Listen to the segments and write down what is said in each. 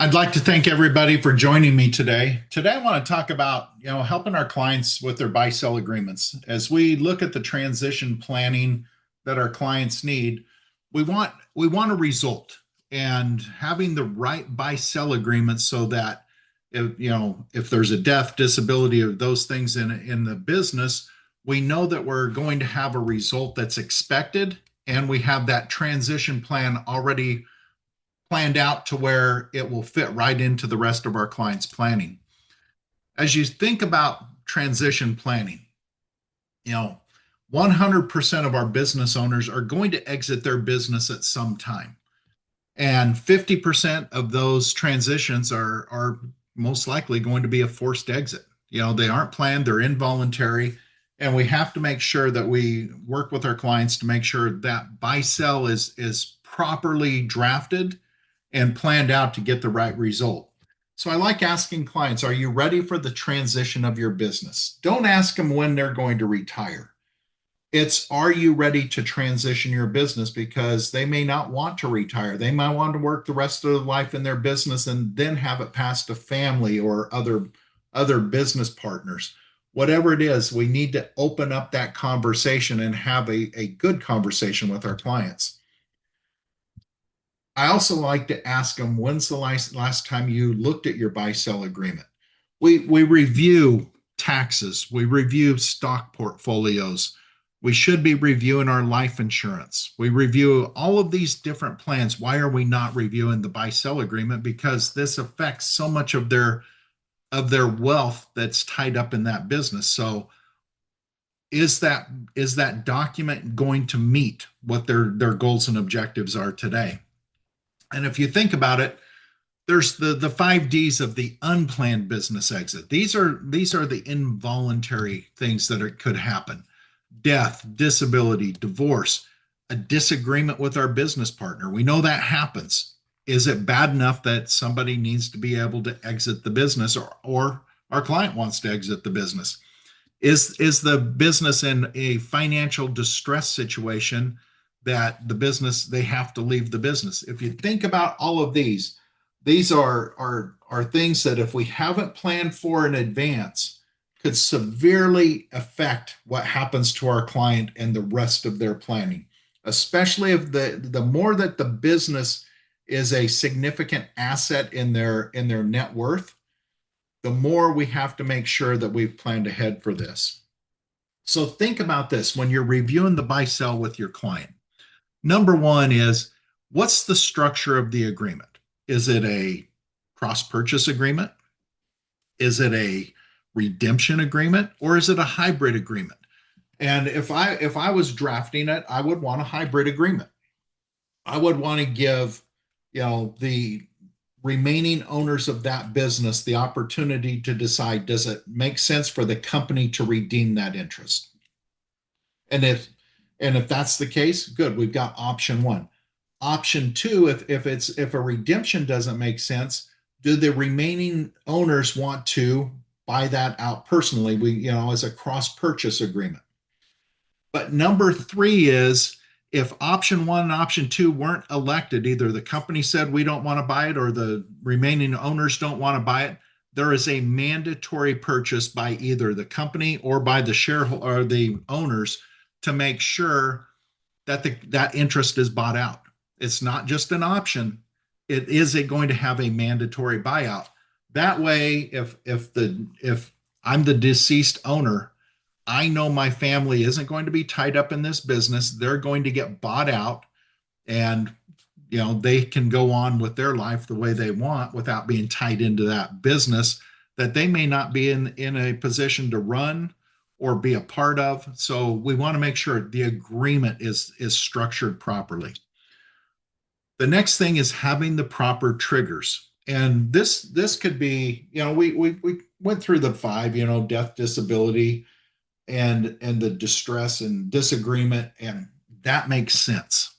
I'd like to thank everybody for joining me today. Today, I want to talk about, helping our clients with their buy-sell agreements. As we look at the transition planning that our clients need, we want a result and having the right buy-sell agreement so that if there's a death, disability, or those things in the business, we know that we're going to have a result that's expected, and we have that transition plan already planned out to where it will fit right into the rest of our clients' planning. As you think about transition planning, you know, 100% of our business owners are going to exit their business at some time. And 50% of those transitions are most likely going to be a forced exit. They aren't planned, they're involuntary. And we have to make sure that we work with our clients to make sure that buy sell is properly drafted and planned out to get the right result. So I like asking clients, are you ready for the transition of your business? Don't ask them when they're going to retire. It's, are you ready to transition your business? Because they may not want to retire. They might want to work the rest of their life in their business and then have it pass to family or other business partners. Whatever it is, we need to open up that conversation and have a good conversation with our clients. I also like to ask them, when's the last time you looked at your buy sell agreement? We review taxes, we review stock portfolios. We should be reviewing our life insurance. We review all of these different plans. Why are we not reviewing the buy sell agreement? Because this affects so much of their wealth that's tied up in that business. So is that document going to meet what their goals and objectives are today? And if you think about it, there's the 5 Ds of the unplanned business exit. These are the involuntary things that could happen: death, disability, divorce, a disagreement with our business partner. We know that happens. Is it bad enough that somebody needs to be able to exit the business, or our client wants to exit the business? Is the business in a financial distress situation that the business, they have to leave the business? If you think about all of these are things that if we haven't planned for in advance could severely affect what happens to our client and the rest of their planning, especially if the more that the business is a significant asset in their net worth, the more we have to make sure that we've planned ahead for this. So think about this when you're reviewing the buy sell with your client. Number one is, what's the structure of the agreement? Is it a cross purchase agreement? Is it a redemption agreement, or is it a hybrid agreement? And if I was drafting it, I would want a hybrid agreement. I would want to give, the remaining owners of that business the opportunity to decide, does it make sense for the company to redeem that interest? And if that's the case, good, we've got option one. Option two, if a redemption doesn't make sense, do the remaining owners want to buy that out personally, as a cross purchase agreement? But number three is, if option one and option two weren't elected, either the company said we don't want to buy it or the remaining owners don't want to buy it, there is a mandatory purchase by either the company or by the shareholder or the owners to make sure that that interest is bought out. It's not just an option. It is going to have a mandatory buyout. That way, if I'm the deceased owner, I know my family isn't going to be tied up in this business. They're going to get bought out, and they can go on with their life the way they want without being tied into that business that they may not be in a position to run or be a part of. So we want to make sure the agreement is structured properly. The next thing is having the proper triggers. And this could be, we went through the 5, death, disability, and the distress and disagreement, and that makes sense.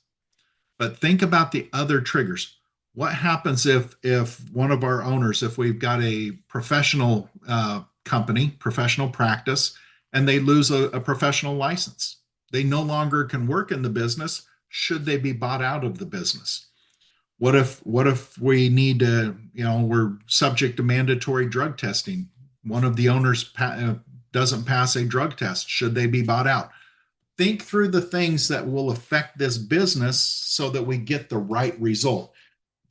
But think about the other triggers. What happens if one of our owners, if we've got a professional company, professional practice, and they lose a professional license? They no longer can work in the business. Should they be bought out of the business? What if we need to, we're subject to mandatory drug testing. One of the owners doesn't pass a drug test. Should they be bought out? Think through the things that will affect this business so that we get the right result.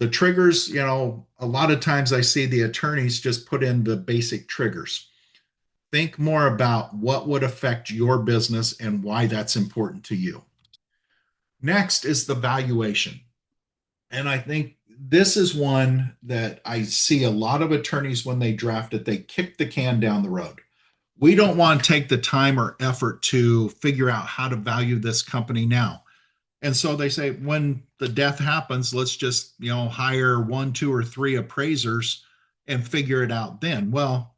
The triggers, a lot of times I see the attorneys just put in the basic triggers. Think more about what would affect your business and why that's important to you. Next is the valuation. And I think this is one that I see a lot of attorneys when they draft it, they kick the can down the road. We don't want to take the time or effort to figure out how to value this company now. And so they say when the death happens, let's just, hire one, two, or three appraisers and figure it out then. Well,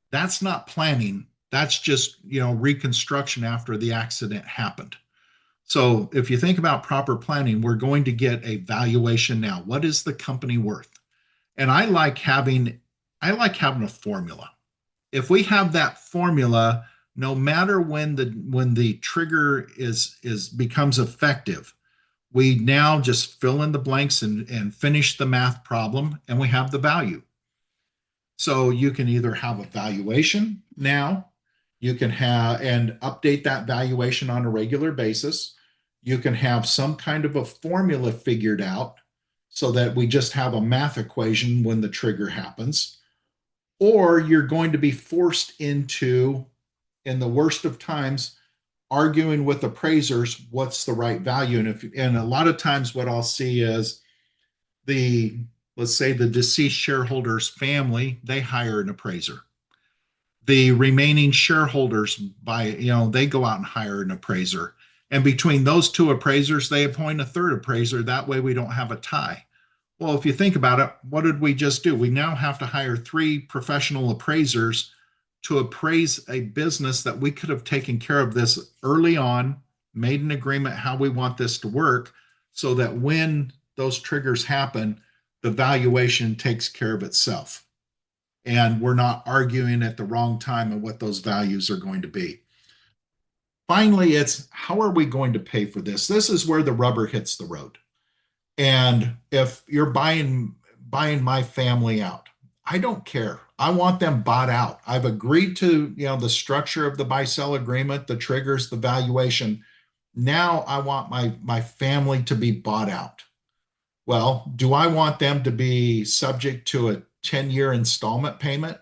that's not planning. That's just, reconstruction after the accident happened. So if you think about proper planning, we're going to get a valuation now. What is the company worth? And I like having a formula. If we have that formula, no matter when the trigger is becomes effective, we now just fill in the blanks and finish the math problem, and we have the value. So you can either have a valuation now, you can have and update that valuation on a regular basis. You can have some kind of a formula figured out so that we just have a math equation when the trigger happens. Or you're going to be forced into, in the worst of times, arguing with appraisers what's the right value. And a lot of times what I'll see is the let's say the deceased shareholder's family, they hire an appraiser. The remaining shareholders they go out and hire an appraiser. And between those two appraisers, they appoint a third appraiser. That way we don't have a tie. Well, if you think about it, what did we just do? We now have to hire three professional appraisers to appraise a business that we could have taken care of this early on, made an agreement how we want this to work, so that when those triggers happen, the valuation takes care of itself. And we're not arguing at the wrong time on what those values are going to be. Finally, it's how are we going to pay for this? This is where the rubber hits the road. And if you're buying my family out, I don't care. I want them bought out. I've agreed to, the structure of the buy-sell agreement, the triggers, the valuation. Now I want my family to be bought out. Well, do I want them to be subject to a 10-year installment payment?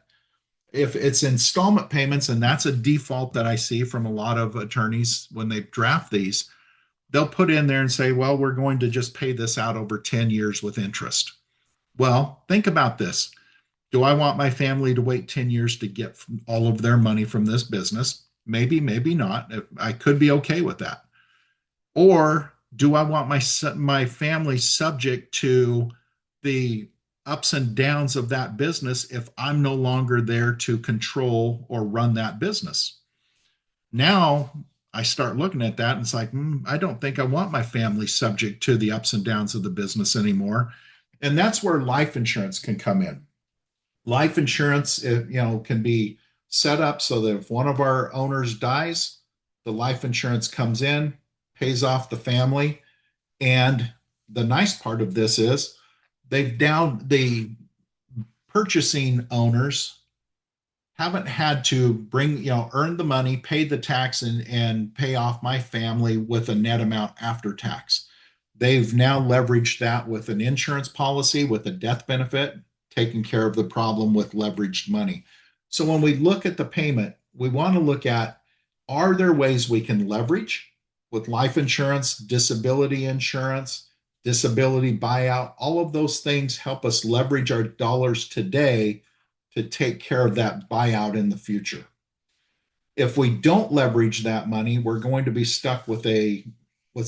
If it's installment payments, and that's a default that I see from a lot of attorneys when they draft these, they'll put in there and say, well, we're going to just pay this out over 10 years with interest. Well, think about this. Do I want my family to wait 10 years to get all of their money from this business? Maybe, maybe not. I could be okay with that. Or do I want my family subject to the ups and downs of that business if I'm no longer there to control or run that business? Now I start looking at that and it's like, I don't think I want my family subject to the ups and downs of the business anymore. And that's where life insurance can come in. Life insurance, can be set up so that if one of our owners dies, the life insurance comes in, pays off the family. And the nice part of this is the purchasing owners haven't had to earn the money, pay the tax, and pay off my family with a net amount after tax. They've now leveraged that with an insurance policy, with a death benefit, taking care of the problem with leveraged money. So when we look at the payment, we want to look at, are there ways we can leverage with life insurance, disability insurance, disability buyout? All of those things help us leverage our dollars today to take care of that buyout in the future. If we don't leverage that money, we're going to be stuck with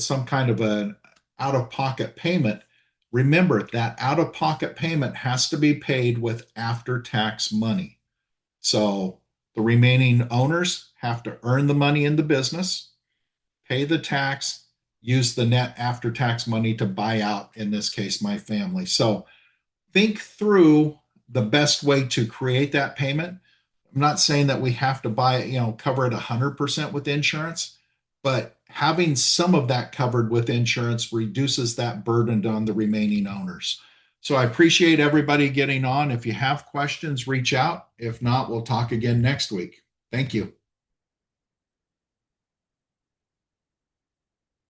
some kind of an out-of-pocket payment. Remember, that out-of-pocket payment has to be paid with after-tax money. So the remaining owners have to earn the money in the business, pay the tax, use the net after-tax money to buy out, in this case, my family. So think through the best way to create that payment. I'm not saying that we have to cover it 100% with insurance, but having some of that covered with insurance reduces that burden on the remaining owners. So I appreciate everybody getting on. If you have questions, reach out. If not, we'll talk again next week. Thank you.